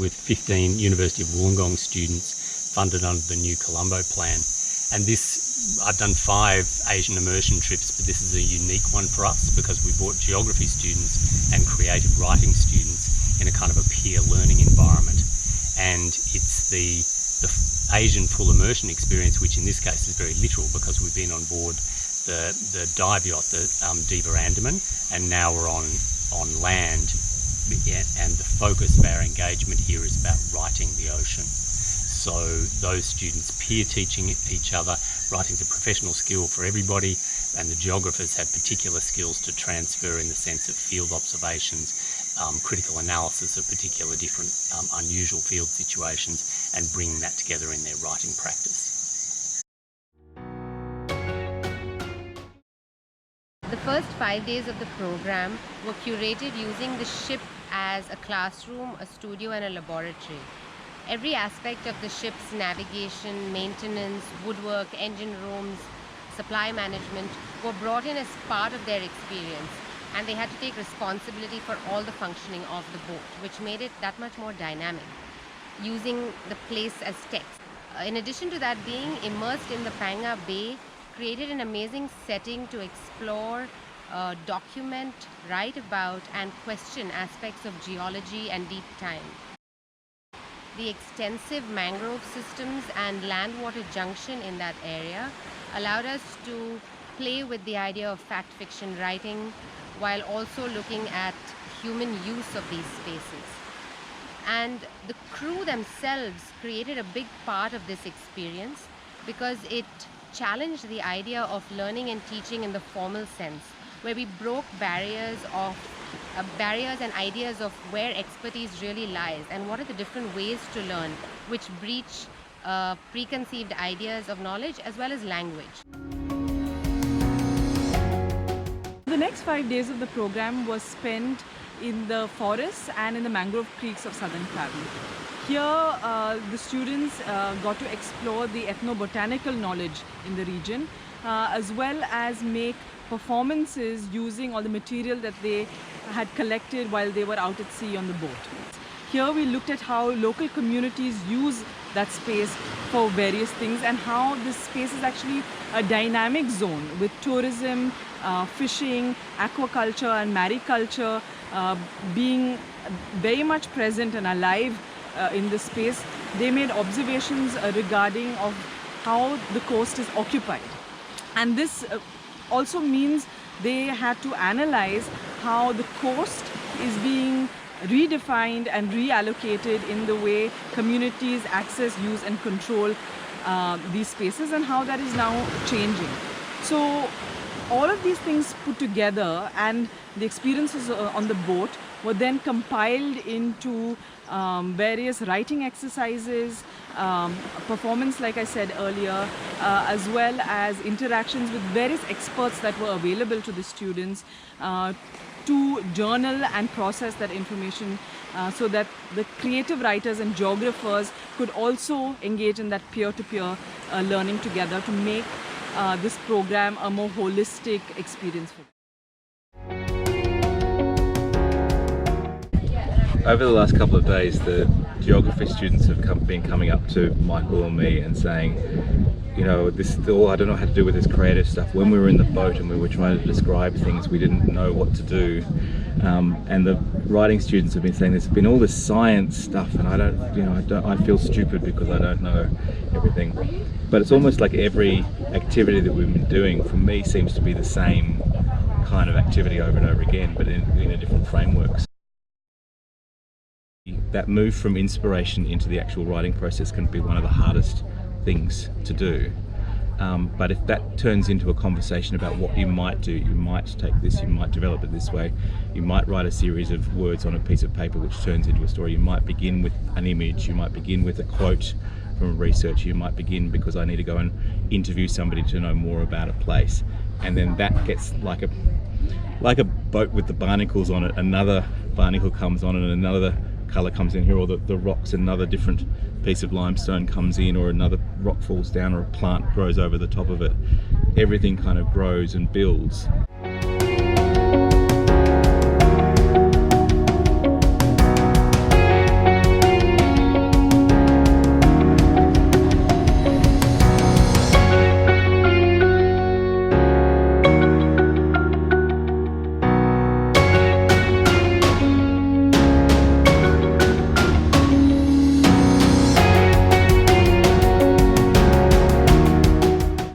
with 15 University of Wollongong students funded under the new Colombo plan. And this, I've done 5 Asian immersion trips, but this is a unique one for us because we brought geography students and creative writing students in a kind of a peer learning environment. And it's the Asian full immersion experience, which in this case is very literal because we've been on board the dive yacht, the Diva Andaman, and now we're on land, and the focus of our engagement here is about writing the ocean. So those students peer teaching each other. Writing's a professional skill for everybody, and the geographers have particular skills to transfer in the sense of field observations, critical analysis of particular different unusual field situations, and bringing that together in their writing practice. The first 5 days of the program were curated using the ship as a classroom, a studio and a laboratory. Every aspect of the ship's navigation, maintenance, woodwork, engine rooms, supply management were brought in as part of their experience, and they had to take responsibility for all the functioning of the boat, which made it that much more dynamic, using the place as text. In addition to that, being immersed in the Phang Nga Bay created an amazing setting to explore, document, write about and question aspects of geology and deep time. The extensive mangrove systems and land-water junction in that area allowed us to play with the idea of fact-fiction writing while also looking at human use of these spaces. And the crew themselves created a big part of this experience because it challenged the idea of learning and teaching in the formal sense, where we broke barriers and ideas of where expertise really lies and what are the different ways to learn, which breach preconceived ideas of knowledge as well as language. The next 5 days of the program was spent in the forests and in the mangrove creeks of southern Krabi. Here the students got to explore the ethnobotanical knowledge in the region, as well as make performances using all the material that they had collected while they were out at sea on the boat. Here we looked at how local communities use that space for various things and how this space is actually a dynamic zone with tourism, fishing, aquaculture and mariculture being very much present and alive in this space. They made observations regarding of how the coast is occupied, and this also means they had to analyze how the coast is being redefined and reallocated in the way communities access, use and control these spaces, and how that is now changing. So all of these things put together and the experiences on the boat were then compiled into various writing exercises, performance like I said earlier, as well as interactions with various experts that were available to the students to journal and process that information so that the creative writers and geographers could also engage in that peer-to-peer learning together to make this program a more holistic experience for them. Over the last couple of days, the geography students have been coming up to Michael and me and saying, you know, I don't know how to do with this creative stuff. When we were in the boat and we were trying to describe things, we didn't know what to do. And the writing students have been saying there's been all this science stuff, and I feel stupid because I don't know everything. But it's almost like every activity that we've been doing, for me, seems to be the same kind of activity over and over again, but in a different frameworks. That move from inspiration into the actual writing process can be one of the hardest things to do. But if that turns into a conversation about what you might do, you might take this, you might develop it this way, you might write a series of words on a piece of paper which turns into a story. You might begin with an image, you might begin with a quote from research, you might begin because I need to go and interview somebody to know more about a place. And then that gets like a boat with the barnacles on it, another barnacle comes on and another colour comes in here, or the rocks, another different piece of limestone comes in, or another rock falls down, or a plant grows over the top of it. Everything kind of grows and builds.